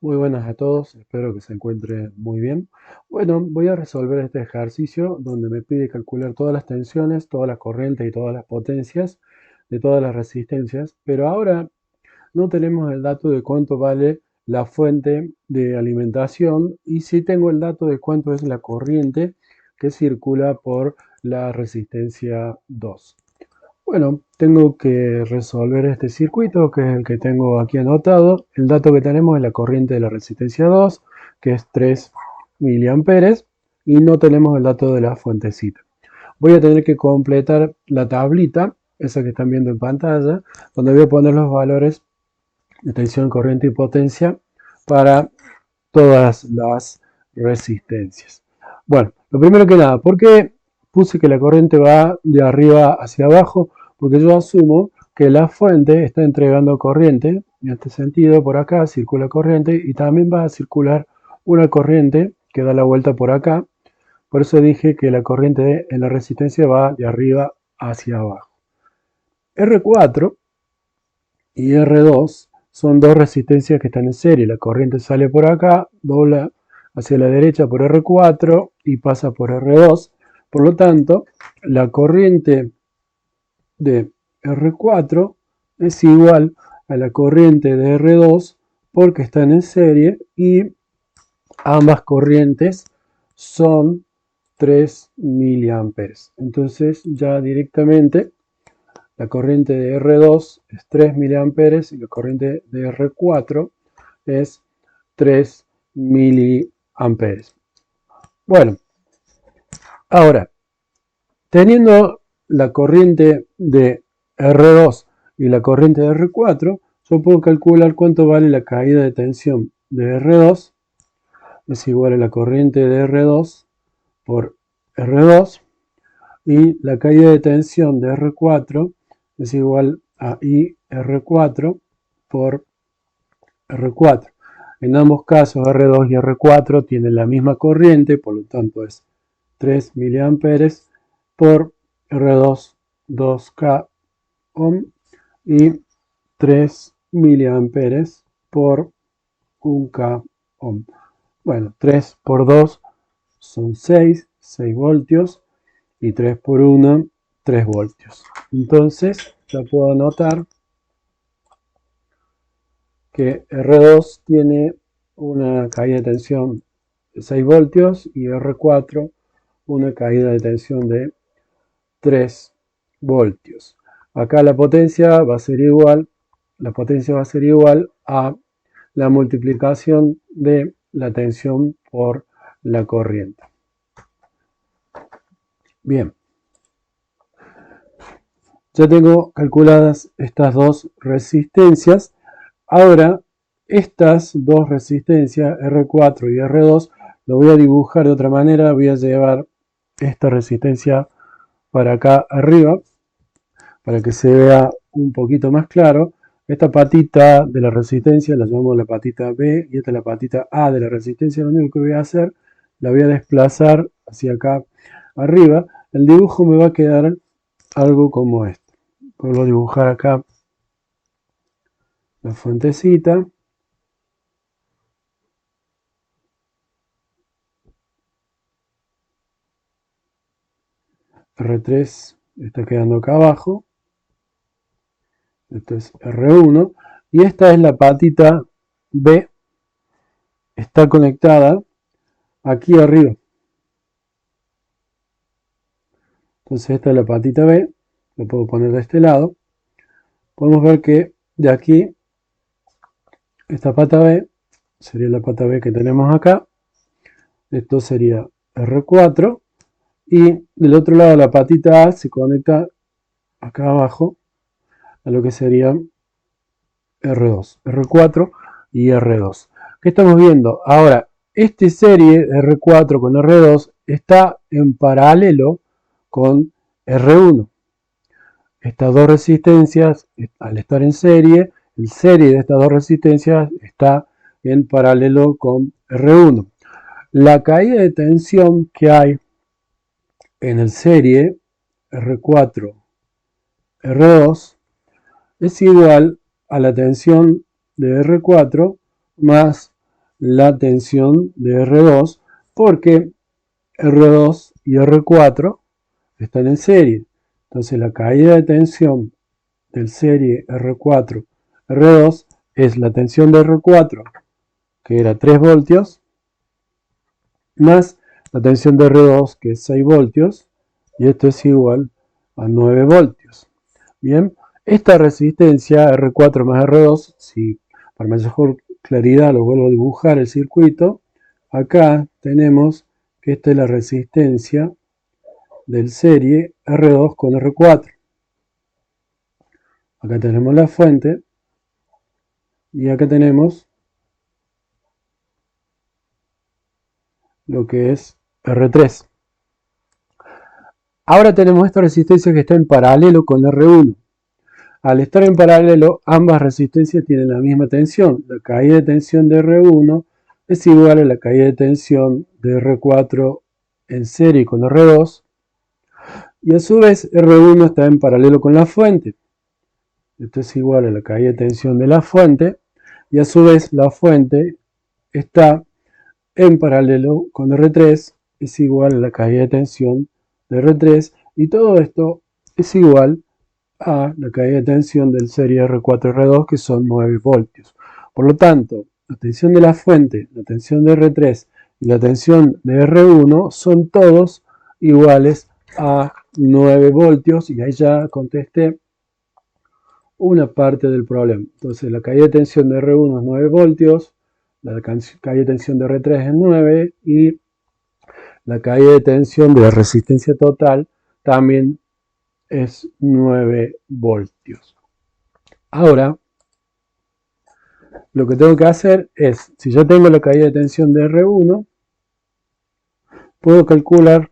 Muy buenas a todos, espero que se encuentren muy bien. Bueno, voy a resolver este ejercicio donde me pide calcular todas las tensiones, todas las corrientes y todas las potencias de todas las resistencias, pero ahora no tenemos el dato de cuánto vale la fuente de alimentación y sí tengo el dato de cuánto es la corriente que circula por la resistencia 2. Bueno, tengo que resolver este circuito, que es el que tengo aquí anotado. El dato que tenemos es la corriente de la resistencia 2, que es 3 miliamperes, y no tenemos el dato de la fuentecita. Voy a tener que completar la tablita, esa que están viendo en pantalla, donde voy a poner los valores de tensión, corriente y potencia para todas las resistencias. Bueno, lo primero que nada, ¿por qué puse que la corriente va de arriba hacia abajo? Porque yo asumo que la fuente está entregando corriente, en este sentido, por acá circula corriente y también va a circular una corriente que da la vuelta por acá. Por eso dije que la corriente en la resistencia va de arriba hacia abajo. R4 y R2 son dos resistencias que están en serie. La corriente sale por acá, dobla hacia la derecha por R4 y pasa por R2. Por lo tanto, la corriente de R4 es igual a la corriente de R2 porque están en serie y ambas corrientes son 3 miliamperes. Entonces ya directamente la corriente de R2 es 3 miliamperes y la corriente de R4 es 3 miliamperes. Bueno, ahora, teniendo la corriente de R2 y la corriente de R4, yo puedo calcular cuánto vale la caída de tensión de R2. Es igual a la corriente de R2 por R2 y la caída de tensión de R4 es igual a IR4 por R4. En ambos casos R2 y R4 tienen la misma corriente, por lo tanto es 3 miliamperes por R2 2K ohm y 3 miliamperes por 1K ohm. Bueno, 3 por 2 son 6 voltios y 3 por 1, 3 voltios. Entonces ya puedo anotar que R2 tiene una caída de tensión de 6 voltios y R4 una caída de tensión de 3 voltios. Acá la potencia va a ser igual a la multiplicación de la tensión por la corriente. Bien, ya tengo calculadas estas dos resistencias. Ahora, estas dos resistencias, R4 y R2, lo voy a dibujar de otra manera. Voy a llevar esta resistencia para acá arriba, para que se vea un poquito más claro. Esta patita de la resistencia la llamamos la patita B y esta es la patita A de la resistencia. Lo único que voy a hacer, la voy a desplazar hacia acá arriba. El dibujo me va a quedar algo como esto. Puedo dibujar acá la fuentecita. R3 está quedando acá abajo. Esto es R1. Y esta es la patita B. Está conectada aquí arriba. Entonces esta es la patita B. Lo puedo poner de este lado. Podemos ver que de aquí, esta pata B sería la pata B que tenemos acá. Esto sería R4. Y del otro lado la patita A se conecta acá abajo a lo que sería R2, R4 y R2. ¿Qué estamos viendo? Ahora, esta serie R4 con R2 está en paralelo con R1. Estas dos resistencias, al estar en serie, el serie de estas dos resistencias está en paralelo con R1. La caída de tensión que hay en el serie R4, R2 es igual a la tensión de R4 más la tensión de R2 porque R2 y R4 están en serie. Entonces la caída de tensión del serie R4, R2 es la tensión de R4, que era 3 voltios, más la tensión de R2, que es 6 voltios, y esto es igual a 9 voltios. Bien, esta resistencia R4 más R2, si para mejor claridad lo vuelvo a dibujar el circuito, acá tenemos que esta es la resistencia del serie R2 con R4. Acá tenemos la fuente y acá tenemos lo que es R3. Ahora tenemos esta resistencia que está en paralelo con R1. Al estar en paralelo, ambas resistencias tienen la misma tensión. La caída de tensión de R1 es igual a la caída de tensión de R4 en serie con R2. Y a su vez, R1 está en paralelo con la fuente. Esto es igual a la caída de tensión de la fuente. Y a su vez, la fuente está en paralelo con R3, es igual a la caída de tensión de R3. Y todo esto es igual a la caída de tensión del serie R4-R2, que son 9 voltios. Por lo tanto, la tensión de la fuente, la tensión de R3 y la tensión de R1 son todos iguales a 9 voltios, y ahí ya contesté una parte del problema. Entonces la caída de tensión de R1 es 9 voltios, la caída de tensión de R3 es 9 y la caída de tensión de la resistencia total también es 9 voltios. Ahora, lo que tengo que hacer es, si ya tengo la caída de tensión de R1, puedo calcular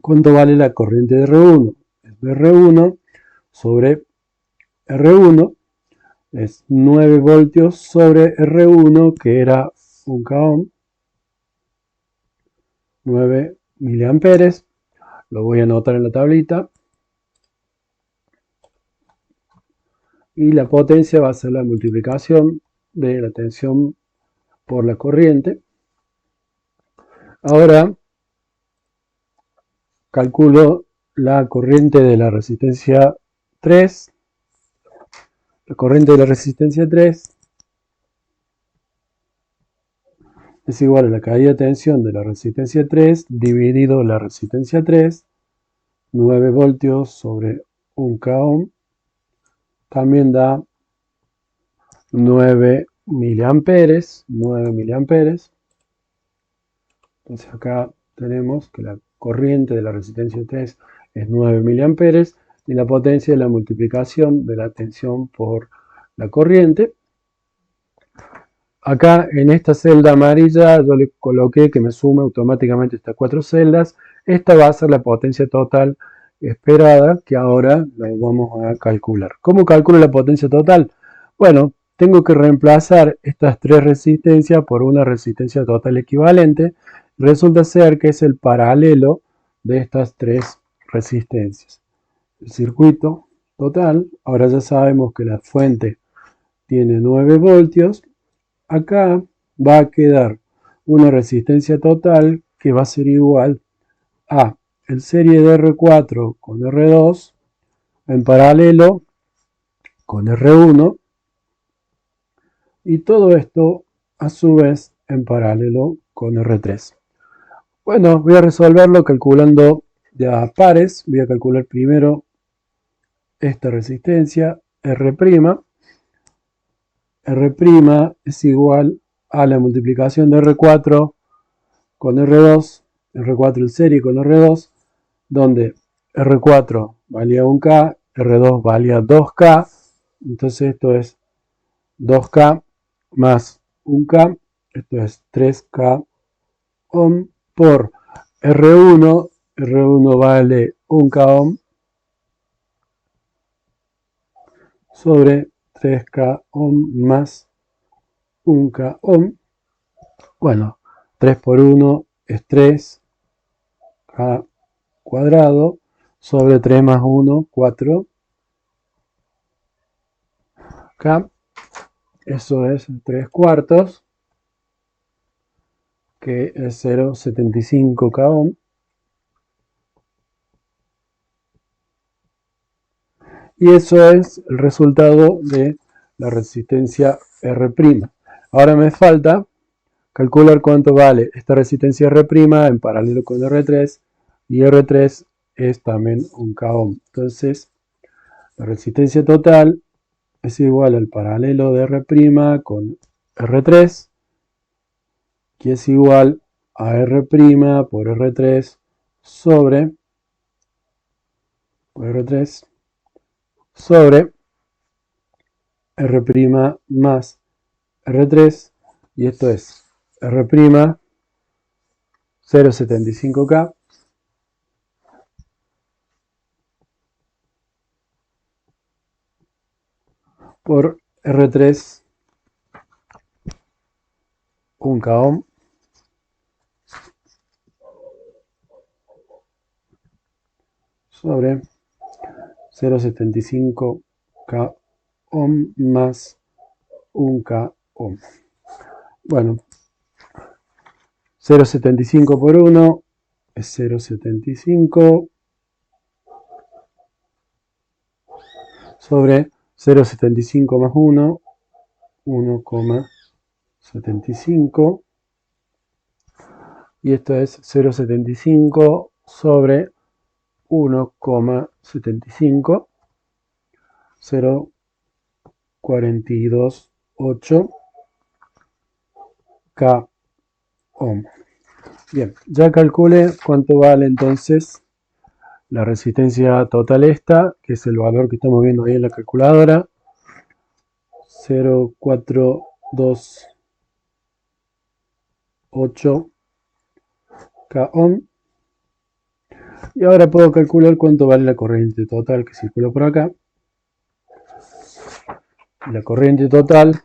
cuánto vale la corriente de R1. R1 sobre R1 es 9 voltios sobre R1, que era 1 ohm, 9 miliamperes. Lo voy a anotar en la tablita. Y la potencia va a ser la multiplicación de la tensión por la corriente. Ahora calculo la corriente de la resistencia 3. La corriente de la resistencia 3 es igual a la caída de tensión de la resistencia 3 dividido la resistencia 3, 9 voltios sobre 1 ohm, también da 9 miliamperes, 9 miliamperes. Entonces acá tenemos que la corriente de la resistencia 3 es 9 miliamperes y la potencia es la multiplicación de la tensión por la corriente. Acá en esta celda amarilla yo le coloqué que me sume automáticamente estas 4 celdas. Esta va a ser la potencia total esperada, que ahora la vamos a calcular. ¿Cómo calculo la potencia total? Bueno, tengo que reemplazar estas 3 resistencias por una resistencia total equivalente. Resulta ser que es el paralelo de estas 3 resistencias. El circuito total, ahora ya sabemos que la fuente tiene 9 voltios. Acá va a quedar una resistencia total que va a ser igual a el serie de R4 con R2 en paralelo con R1, y todo esto a su vez en paralelo con R3. Bueno, voy a resolverlo calculando de a pares. Voy a calcular primero esta resistencia R'. R' es igual a la multiplicación de R4 con R2, R4 en serie con R2, donde R4 valía 1K, R2 valía 2K, entonces esto es 2K más 1K, esto es 3K ohm por R1, R1 vale 1K ohm sobre 3K ohm más 1K ohm. Bueno, 3 por 1 es 3K cuadrado sobre 3 más 1, 4K. Eso es 3 cuartos. que es 0,75 k ohm. Y eso es el resultado de la resistencia R'. Ahora me falta calcular cuánto vale esta resistencia R' en paralelo con R3, y R3 es también un k ohm. Entonces, la resistencia total es igual al paralelo de R' con R3, que es igual a R' por R3 sobre R' más R3, y esto es R' 0,75 k por R3, 1 k ohm, sobre 0,75 k ohm más 1 k ohm. Bueno, 0,75 por 1 es 0,75 sobre 0,75 más 1, 1,75, y esto es 0,75 sobre 1,75, 0,428 k ohm. Bien, ya calculé cuánto vale entonces la resistencia total esta, que es el valor que estamos viendo ahí en la calculadora, 0,428 k ohm. Y ahora puedo calcular cuánto vale la corriente total que circula por acá. La corriente total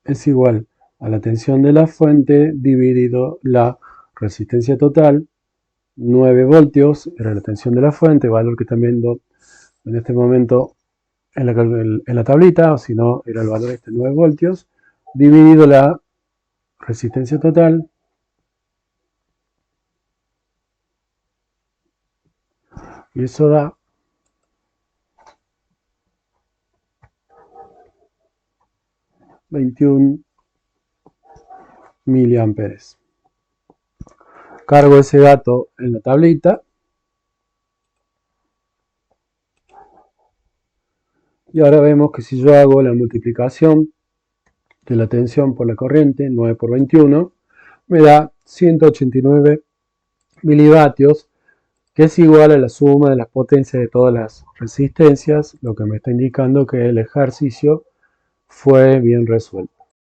es igual a la tensión de la fuente dividido la resistencia total, 9 voltios, era la tensión de la fuente, valor que están viendo en este momento en la tablita, o si no, era el valor este, 9 voltios, dividido la resistencia total, y eso da 21 miliamperes. Cargo ese dato en la tablita, y ahora vemos que si yo hago la multiplicación de la tensión por la corriente, 9 por 21, me da 189 milivatios, que es igual a la suma de las potencias de todas las resistencias, lo que me está indicando que el ejercicio fue bien resuelto.